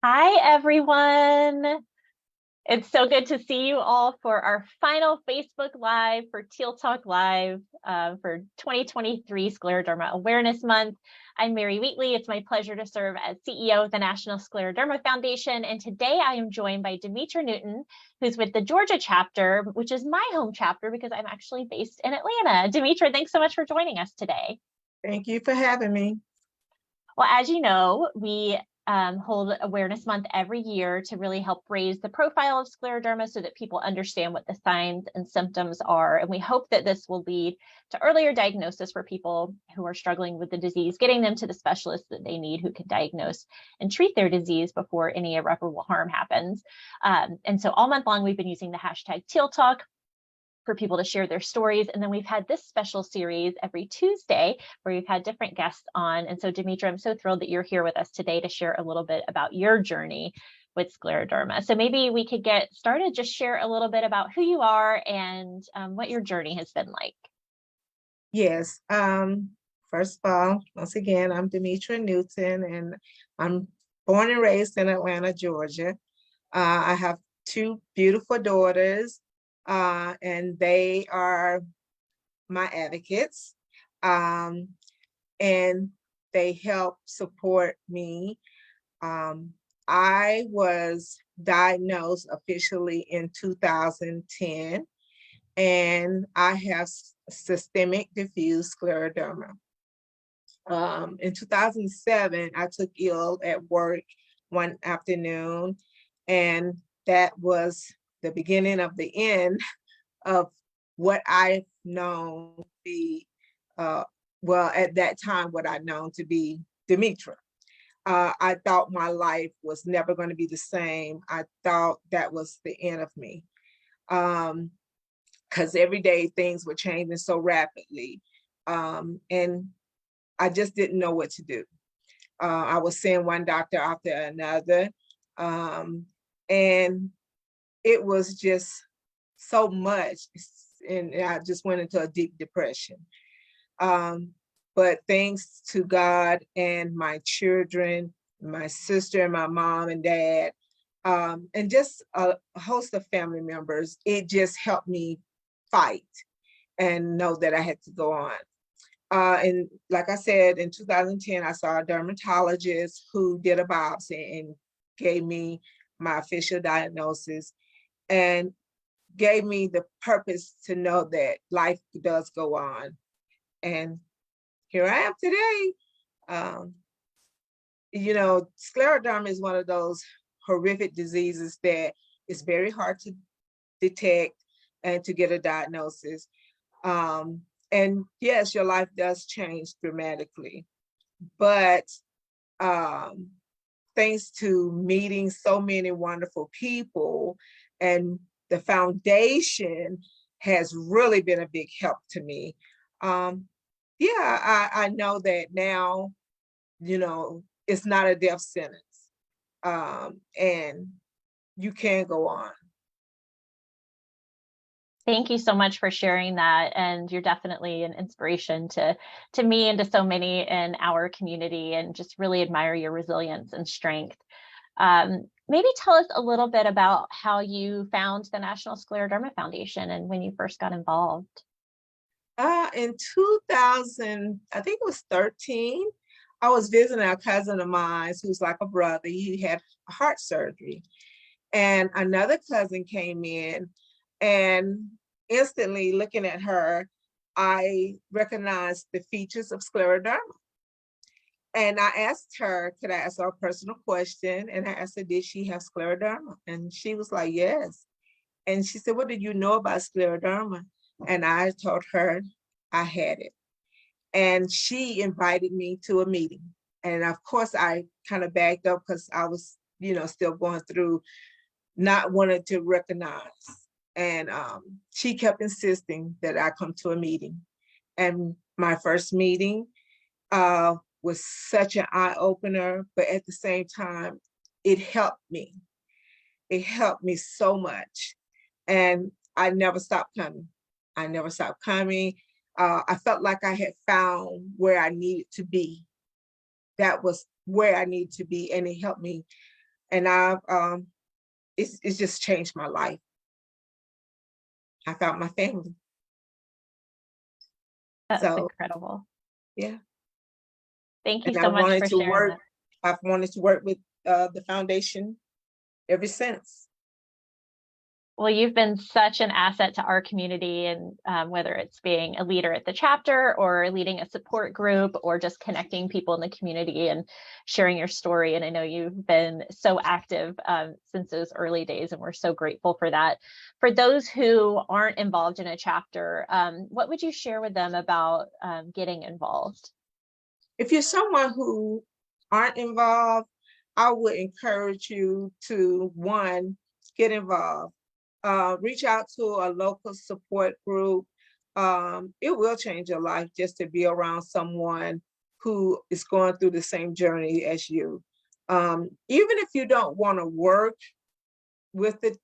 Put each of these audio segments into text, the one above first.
Hi, everyone. It's so good to see you all for our final Facebook Live for Teal Talk Live for 2023 Scleroderma Awareness Month. I'm Mary Wheatley. It's my pleasure to serve as CEO of the National Scleroderma Foundation. And today I am joined by Demetra Newton, who's with the Georgia chapter, which is my home chapter because I'm actually based in Atlanta. Demetra, thanks so much for joining us today. Thank you for having me. Well, as you know, we hold Awareness Month every year to really help raise the profile of scleroderma so that people understand what the signs and symptoms are. And we hope that this will lead to earlier diagnosis for people who are struggling with the disease, getting them to the specialists that they need who can diagnose and treat their disease before any irreparable harm happens. And so all month long, we've been using the hashtag Teal Talk for people to share their stories. And then we've had this special series every Tuesday where we've had different guests on. And so Demetra, I'm so thrilled that you're here with us today to share a little bit about your journey with scleroderma. So maybe we could get started, just share a little bit about who you are and what your journey has been like. Yes. First of all, once again, I'm Demetra Newton, and I'm born and raised in Atlanta, Georgia. I have two beautiful daughters, and they are my advocates, and they help support me. I was diagnosed officially in 2010, and I have systemic diffuse scleroderma. In 2007, I took ill at work one afternoon, and that was the beginning of the end of what I've known to be, well, at that time, what I'd known to be Demetra. I thought my life was never going to be the same. I thought that was the end of me. Because every day things were changing so rapidly. And I just didn't know what to do. I was seeing one doctor after another. And it was just so much. And I just went into a deep depression. But thanks to God and my children, my sister and my mom and dad, and just a host of family members, it just helped me fight and know that I had to go on. And like I said, in 2010, I saw a dermatologist who did a biopsy and gave me my official diagnosis and gave me the purpose to know that life does go on. And here I am today. Scleroderma is one of those horrific diseases that is very hard to detect and to get a diagnosis. And yes, your life does change dramatically, but thanks to meeting so many wonderful people, and the foundation has really been a big help to me. I know that now, it's not a death sentence, and you can go on. Thank you so much for sharing that. And you're definitely an inspiration to me and to so many in our community, and just really admire your resilience and strength. Maybe tell us a little bit about how you found the National Scleroderma Foundation and when you first got involved. In 2000, I think it was 13, I was visiting a cousin of mine who's like a brother. He had heart surgery. And another cousin came in, and instantly looking at her, I recognized the features of scleroderma. And I asked her, could I ask her a personal question? And I asked her, did she have scleroderma? And she was like, yes. And she said, what did you know about scleroderma? And I told her I had it. And she invited me to a meeting. And of course, I kind of backed up because I was, still going through not wanting to recognize. And she kept insisting that I come to a meeting. And my first meeting was such an eye-opener, but at the same time, it helped me. It helped me so much. And I never stopped coming. I felt like I had found where I needed to be. That was where I needed to be, and it helped me And it's just changed my life. I found my family. That's So incredible. yeah. Thank you And so much for sharing that. I've wanted to work with the foundation ever since. Well, you've been such an asset to our community, and whether it's being a leader at the chapter or leading a support group or just connecting people in the community and sharing your story. And I know you've been so active since those early days, and we're so grateful for that. For those who aren't involved in a chapter, what would you share with them about getting involved? If you're someone who aren't involved, I would encourage you to, one, get involved. Reach out to a local support group. It will change your life just to be around someone who is going through the same journey as you. Even if you don't want to work with the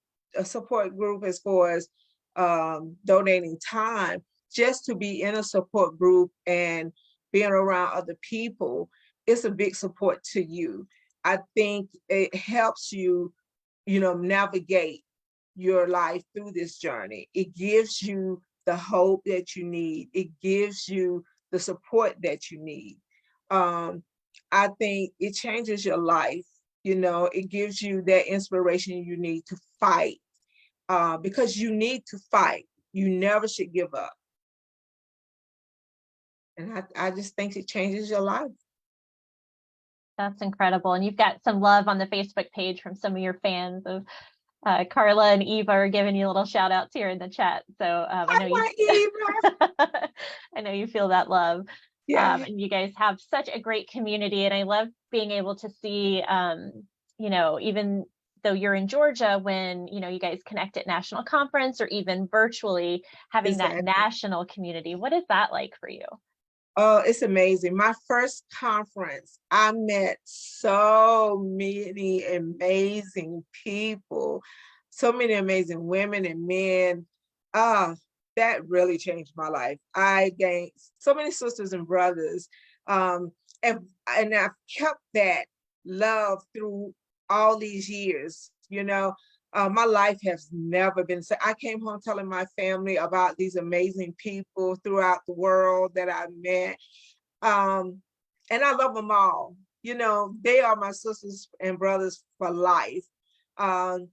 support group as far as donating time, just to be in a support group and being around other people, it's a big support to you. I think it helps you, navigate your life through this journey. It gives you the hope that you need. It gives you the support that you need. I think it changes your life. It gives you that inspiration you need to fight, because you need to fight. You never should give up. And I just think it changes your life. That's incredible. And you've got some love on the Facebook page from some of your fans of Carla and Eva are giving you little shout outs here in the chat. So I know Eva. I know you feel that love. Yeah. And you guys have such a great community. And I love being able to see, even though you're in Georgia, when, you guys connect at national conference or even virtually having Exactly. that national community. What is that like for you? Oh, it's amazing. My first conference, I met so many amazing people, so many amazing women and men. That really changed my life. I gained so many sisters and brothers. And I've kept that love through all these years, my life has never been so. I came home telling my family about these amazing people throughout the world that I met. And I love them all. They are my sisters and brothers for life. And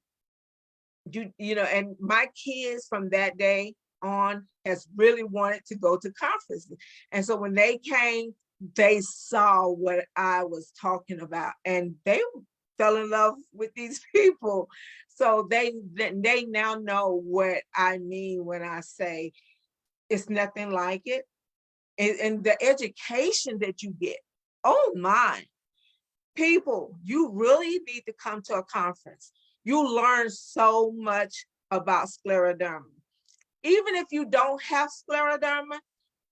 my kids from that day on has really wanted to go to conferences. And so when they came, they saw what I was talking about, and they fell in love with these people. So they now know what I mean when I say it's nothing like it. And the education that you get, oh my, people, you really need to come to a conference. You learn so much about scleroderma. Even if you don't have scleroderma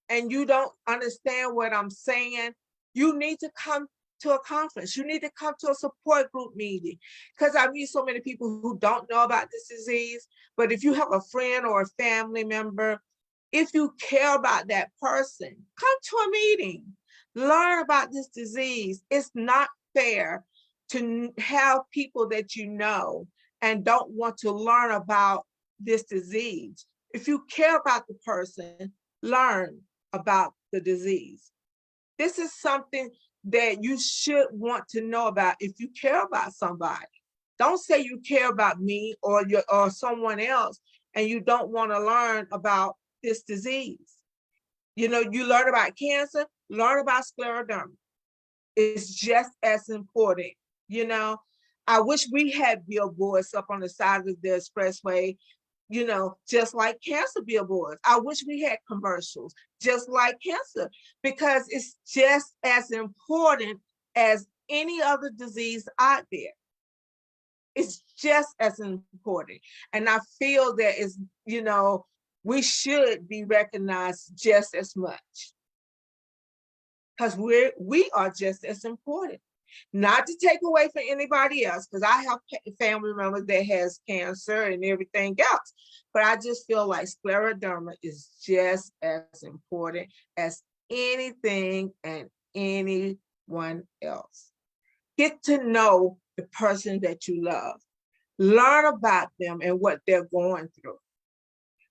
and you don't understand what I'm saying, you need to come to a conference. You need to come to a support group meeting, because I meet so many people who don't know about this disease. But if you have a friend or a family member, if you care about that person, come to a meeting, learn about this disease. It's not fair to have people that you know and don't want to learn about this disease. If you care about the person, learn about the disease. This is something that you should want to know about if you care about somebody. Don't say you care about me or someone else and you don't want to learn about this disease. You learn about cancer, learn about scleroderma. It's just as important. I wish we had billboards up on the side of the expressway, just like cancer billboards. I wish we had commercials just like cancer, because it's just as important as any other disease out there. It's just as important. And I feel that we should be recognized just as much, because we are just as important. Not to take away from anybody else, because I have family members that has cancer and everything else. But I just feel like scleroderma is just as important as anything and anyone else. Get to know the person that you love. Learn about them and what they're going through.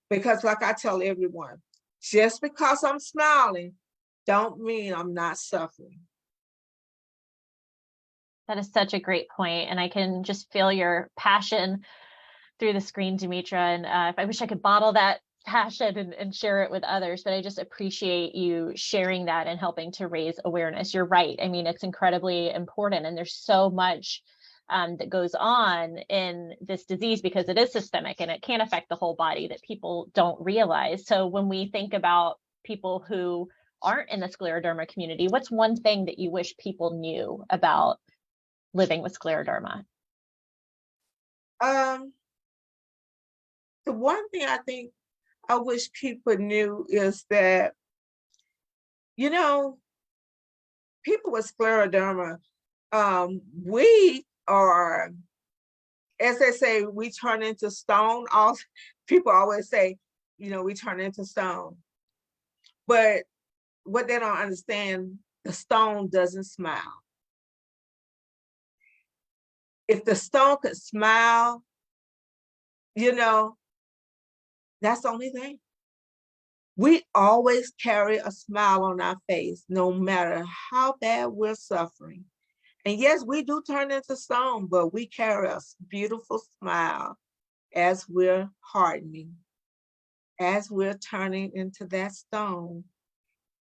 Because like I tell everyone, just because I'm smiling, don't mean I'm not suffering. That is such a great point, and I can just feel your passion through the screen, Demetra. And I wish I could bottle that passion and share it with others, but I just appreciate you sharing that and helping to raise awareness. You're right. I mean, it's incredibly important, and there's so much that goes on in this disease because it is systemic and it can affect the whole body that people don't realize. So when we think about people who aren't in the scleroderma community, what's one thing that you wish people knew about living with scleroderma? The one thing I think I wish people knew is that, you know, people with scleroderma, we are, as they say, we turn into stone. All people always say, you know, we turn into stone. But what they don't understand, the stone doesn't smile. If the stone could smile, you know, that's the only thing. We always carry a smile on our face, no matter how bad we're suffering. And yes, we do turn into stone, but we carry a beautiful smile as we're hardening, as we're turning into that stone,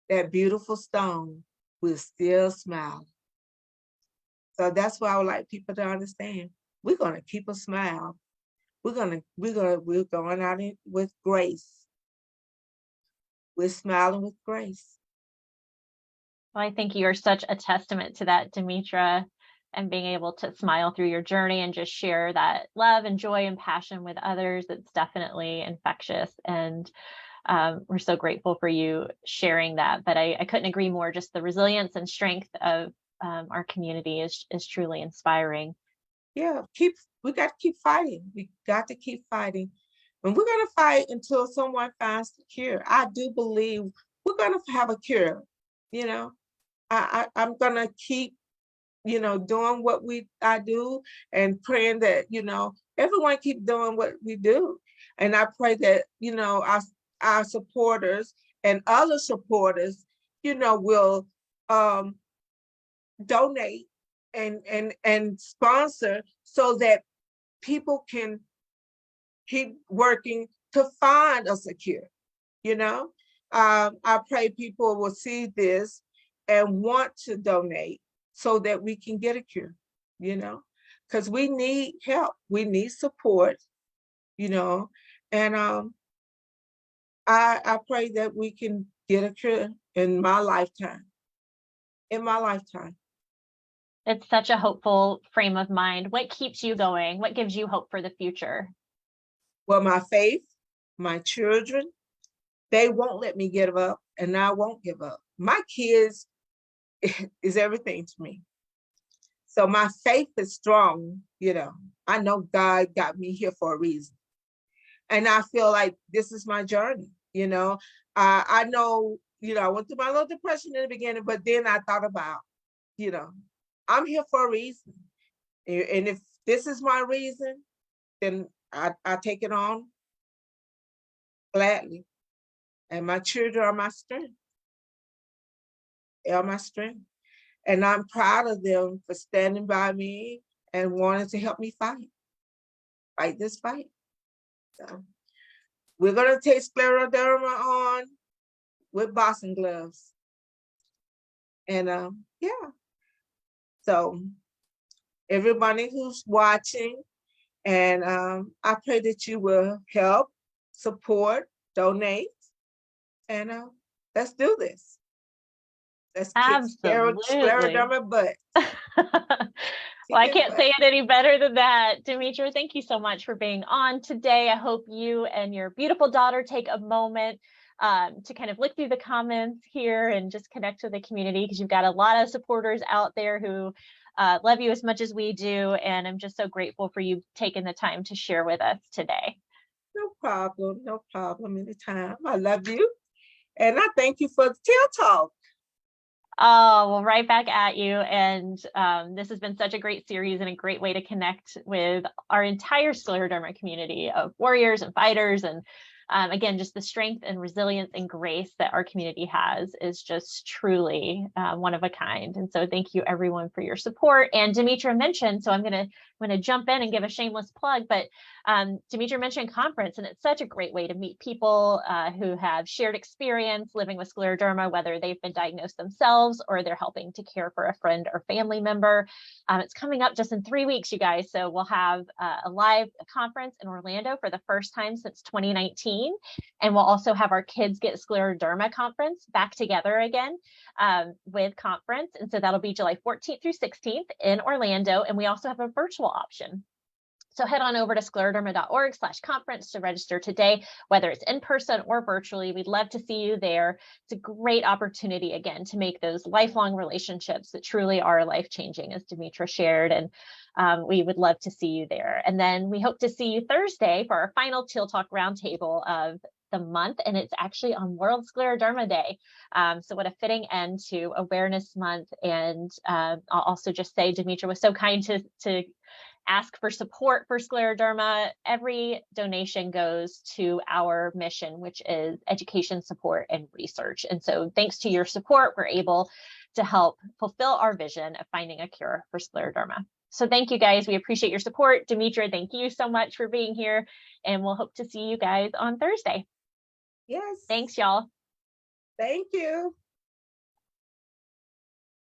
that beautiful stone, we're still smiling. So that's why I would like people to understand. We're gonna keep a smile. We're going out with grace. We're smiling with grace. Well, I think you're such a testament to that, Demetra, and being able to smile through your journey and just share that love and joy and passion with others. It's definitely infectious. And we're so grateful for you sharing that. But I couldn't agree more. Just the resilience and strength of our community is truly inspiring. Yeah, we got to keep fighting. We got to keep fighting. And we're going to fight until someone finds the cure. I do believe we're going to have a cure. You know, I'm going to keep, you know, doing what I do and praying that, you know, everyone keep doing what we do. And I pray that, you know, our supporters and other supporters, you know, will donate and sponsor so that people can keep working to find us a cure. You know, I pray people will see this and want to donate so that we can get a cure, you know, because we need help, we need support, you know, and I pray that we can get a cure in my lifetime. In my lifetime. It's such a hopeful frame of mind. What keeps you going? What gives you hope for the future? Well, my faith, my children, they won't let me give up, and I won't give up. My kids is everything to me. So my faith is strong, you know. I know God got me here for a reason. And I feel like this is my journey, you know. I know, you know, I went through my little depression in the beginning, but then I thought about, you know, I'm here for a reason. And if this is my reason, then I take it on gladly. And my children are my strength. They are my strength. And I'm proud of them for standing by me and wanting to help me fight this fight. So we're gonna take scleroderma on with boxing gloves. And yeah. So everybody who's watching, and I pray that you will help, support, donate, and let's do this. Let's kick Absolutely. scleroderma butt. Well, I can't say it any better than that. Demetra, thank you so much for being on today. I hope you and your beautiful daughter take a moment to kind of look through the comments here and just connect with the community, because you've got a lot of supporters out there who love you as much as we do. And I'm just so grateful for you taking the time to share with us today. No problem. No problem. Anytime. I love you. And I thank you for the Teal Talk. Oh, well, right back at you. And this has been such a great series and a great way to connect with our entire scleroderma community of warriors and fighters. And again, just the strength and resilience and grace that our community has is just truly one of a kind. And so thank you everyone for your support. And Demetra mentioned, so I'm gonna jump in and give a shameless plug, but Demetra mentioned conference, and it's such a great way to meet people who have shared experience living with scleroderma, whether they've been diagnosed themselves or they're helping to care for a friend or family member. It's coming up just in 3 weeks, you guys. So we'll have a live conference in Orlando for the first time since 2019. And we'll also have our Kids Get Scleroderma conference back together again with conference. And so that'll be July 14th through 16th in Orlando. And we also have a virtual option. So head on over to scleroderma.org/conference to register today, whether it's in person or virtually. We'd love to see you there. It's a great opportunity, again, to make those lifelong relationships that truly are life-changing, as Demetra shared. And we would love to see you there. And then we hope to see you Thursday for our final Teal Talk Roundtable of the month, and it's actually on World Scleroderma Day. So what a fitting end to Awareness Month. And I'll also just say Demetra was so kind to ask for support for scleroderma. Every donation goes to our mission, which is education, support, and research. And so thanks to your support, we're able to help fulfill our vision of finding a cure for scleroderma. So thank you guys. We appreciate your support. Demetra, thank you so much for being here. And we'll hope to see you guys on Thursday. Yes. Thanks, y'all. Thank you.